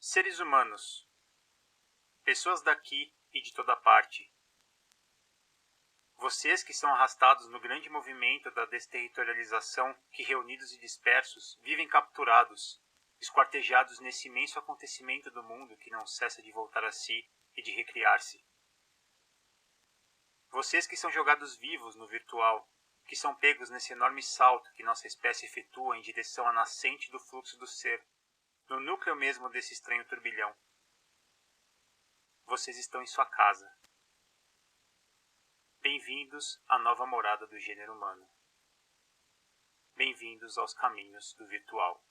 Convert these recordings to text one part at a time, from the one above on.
Seres humanos, pessoas daqui e de toda parte. Vocês que são arrastados no grande movimento da desterritorialização, que reunidos e dispersos, vivem capturados, esquartejados nesse imenso acontecimento do mundo que não cessa de voltar a si e de recriar-se. Vocês que são jogados vivos no virtual, que são pegos nesse enorme salto que nossa espécie efetua em direção à nascente do fluxo do ser, no núcleo mesmo desse estranho turbilhão. Vocês estão em sua casa. Bem-vindos à nova morada do gênero humano. Bem-vindos aos caminhos do virtual.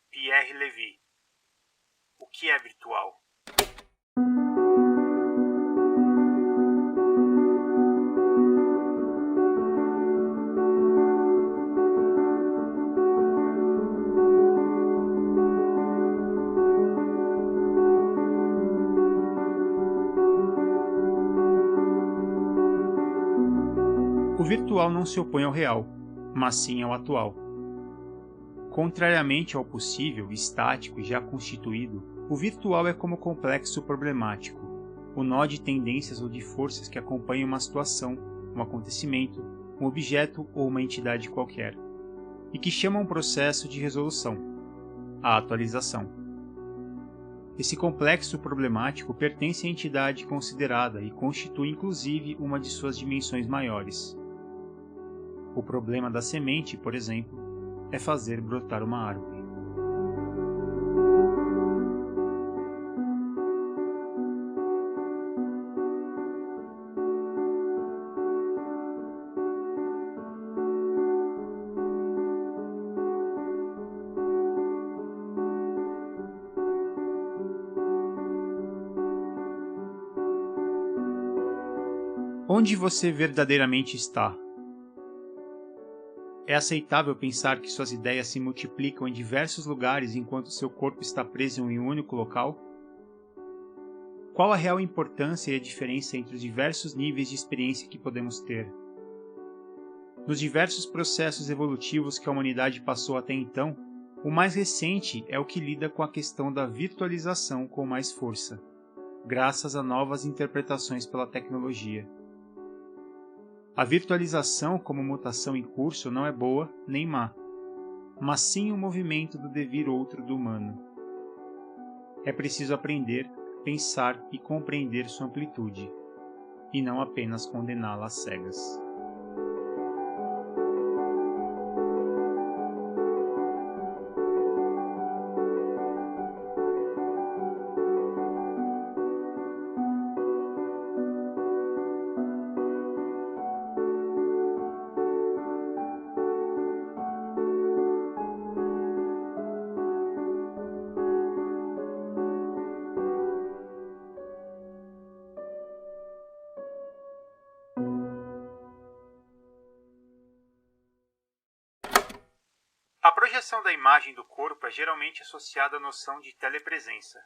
Pierre Levy. O que é virtual? O virtual não se opõe ao real, mas sim ao atual. Contrariamente ao possível, estático e já constituído, o virtual é como complexo problemático, o nó de tendências ou de forças que acompanham uma situação, um acontecimento, um objeto ou uma entidade qualquer, e que chama um processo de resolução, a atualização. Esse complexo problemático pertence à entidade considerada e constitui inclusive uma de suas dimensões maiores. O problema da semente, por exemplo, é fazer brotar uma árvore. Onde você verdadeiramente está? É aceitável pensar que suas ideias se multiplicam em diversos lugares enquanto seu corpo está preso em um único local? Qual a real importância e a diferença entre os diversos níveis de experiência que podemos ter? Nos diversos processos evolutivos que a humanidade passou até então, o mais recente é o que lida com a questão da virtualização com mais força, graças a novas interpretações pela tecnologia. A virtualização como mutação em curso não é boa nem má, mas sim um movimento do devir outro do humano. É preciso aprender, pensar e compreender sua amplitude, e não apenas condená-la às cegas. A projeção da imagem do corpo é geralmente associada à noção de telepresença.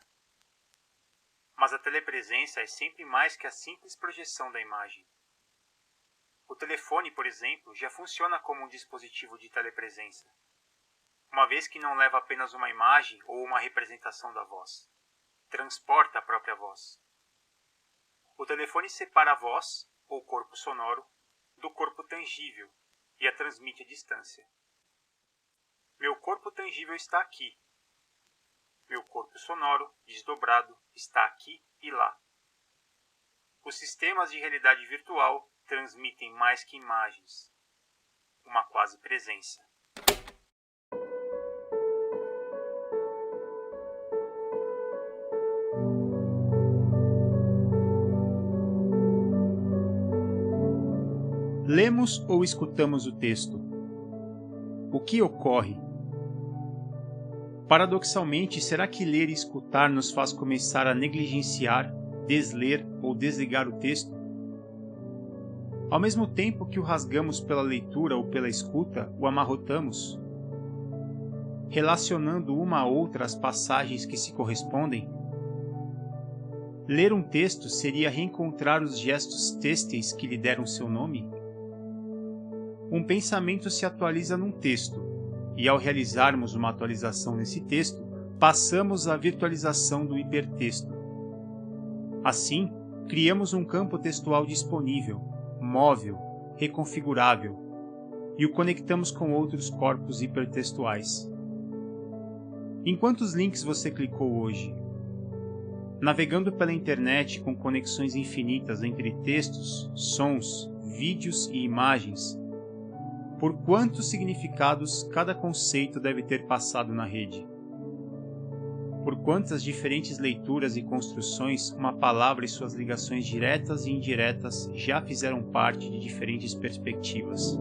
Mas a telepresença é sempre mais que a simples projeção da imagem. O telefone, por exemplo, já funciona como um dispositivo de telepresença, uma vez que não leva apenas uma imagem ou uma representação da voz. Transporta a própria voz. O telefone separa a voz, ou corpo sonoro, do corpo tangível e a transmite à distância. Meu corpo tangível está aqui. Meu corpo sonoro, desdobrado, está aqui e lá. Os sistemas de realidade virtual transmitem mais que imagens, uma quase presença. Lemos ou escutamos o texto? O que ocorre? Paradoxalmente, será que ler e escutar nos faz começar a negligenciar, desler ou desligar o texto? Ao mesmo tempo que o rasgamos pela leitura ou pela escuta, o amarrotamos, relacionando uma a outra as passagens que se correspondem? Ler um texto seria reencontrar os gestos têxteis que lhe deram seu nome? Um pensamento se atualiza num texto, e ao realizarmos uma atualização nesse texto, passamos à virtualização do hipertexto. Assim, criamos um campo textual disponível, móvel, reconfigurável, e o conectamos com outros corpos hipertextuais. Em quantos links você clicou hoje? Navegando pela internet com conexões infinitas entre textos, sons, vídeos e imagens, por quantos significados cada conceito deve ter passado na rede? Por quantas diferentes leituras e construções uma palavra e suas ligações diretas e indiretas já fizeram parte de diferentes perspectivas?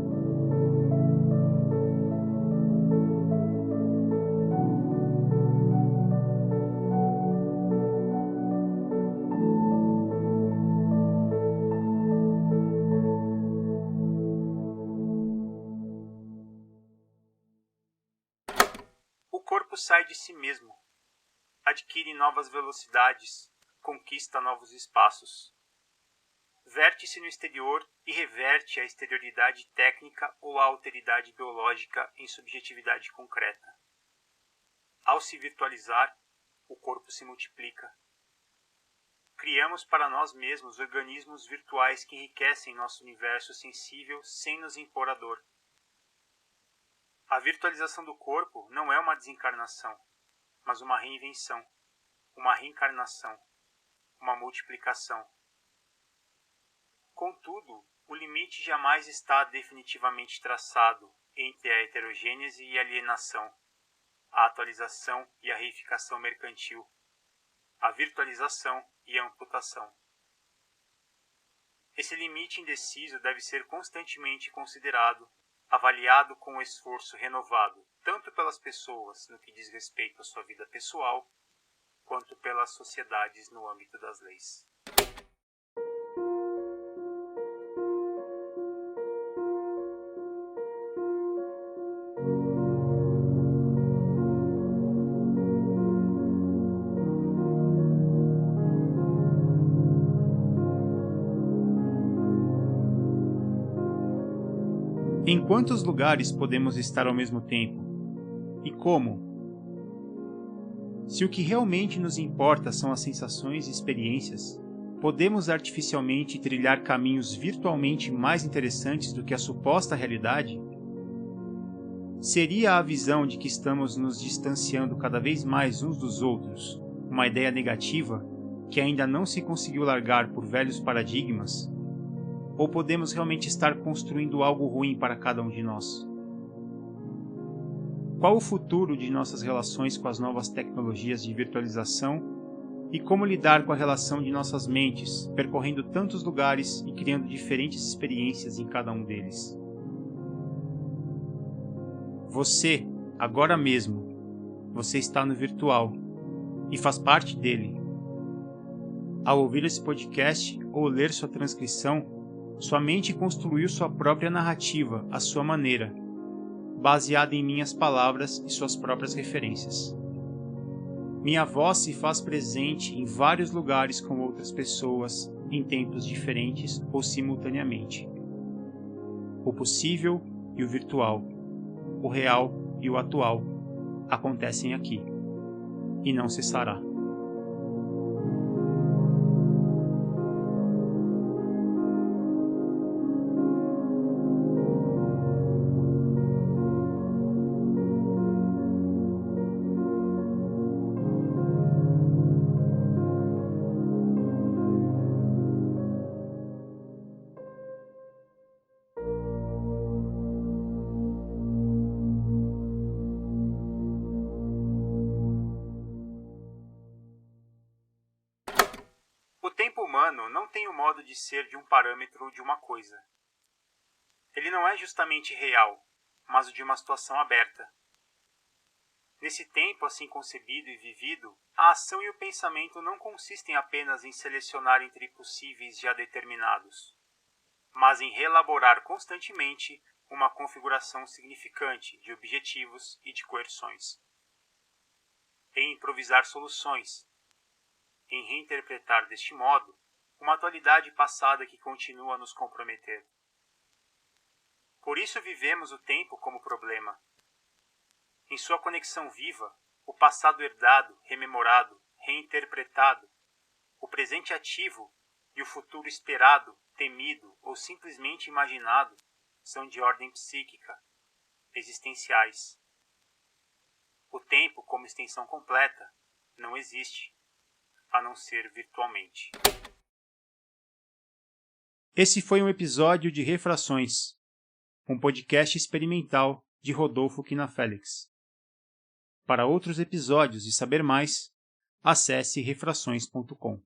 O corpo sai de si mesmo, adquire novas velocidades, conquista novos espaços. Verte-se no exterior e reverte a exterioridade técnica ou a alteridade biológica em subjetividade concreta. Ao se virtualizar, o corpo se multiplica. Criamos para nós mesmos organismos virtuais que enriquecem nosso universo sensível sem nos impor a dor. A virtualização do corpo não é uma desencarnação, mas uma reinvenção, uma reencarnação, uma multiplicação. Contudo, o limite jamais está definitivamente traçado entre a heterogênese e a alienação, a atualização e a reificação mercantil, a virtualização e a amputação. Esse limite indeciso deve ser constantemente considerado, avaliado com um esforço renovado, tanto pelas pessoas no que diz respeito à sua vida pessoal, quanto pelas sociedades no âmbito das leis. Em quantos lugares podemos estar ao mesmo tempo? E como? Se o que realmente nos importa são as sensações e experiências, podemos artificialmente trilhar caminhos virtualmente mais interessantes do que a suposta realidade? Seria a visão de que estamos nos distanciando cada vez mais uns dos outros uma ideia negativa que ainda não se conseguiu largar por velhos paradigmas? Ou podemos realmente estar construindo algo ruim para cada um de nós? Qual o futuro de nossas relações com as novas tecnologias de virtualização e como lidar com a relação de nossas mentes, percorrendo tantos lugares e criando diferentes experiências em cada um deles? Você, agora mesmo, você está no virtual e faz parte dele. Ao ouvir esse podcast ou ler sua transcrição, sua mente construiu sua própria narrativa à sua maneira, baseada em minhas palavras e suas próprias referências. Minha voz se faz presente em vários lugares com outras pessoas, em tempos diferentes ou simultaneamente. O possível e o virtual, o real e o atual, acontecem aqui, e não cessará. O tempo humano não tem o modo de ser de um parâmetro ou de uma coisa. Ele não é justamente real, mas o de uma situação aberta. Nesse tempo assim concebido e vivido, a ação e o pensamento não consistem apenas em selecionar entre possíveis já determinados, mas em reelaborar constantemente uma configuração significante de objetivos e de coerções. Em improvisar soluções, em reinterpretar deste modo uma atualidade passada que continua a nos comprometer. Por isso vivemos o tempo como problema. Em sua conexão viva, o passado herdado, rememorado, reinterpretado, o presente ativo e o futuro esperado, temido ou simplesmente imaginado são de ordem psíquica, existenciais. O tempo, como extensão completa, não existe, a não ser virtualmente. Esse foi um episódio de Refrações, um podcast experimental de Rodolfo Quinafélix. Para outros episódios e saber mais, acesse refrações.com.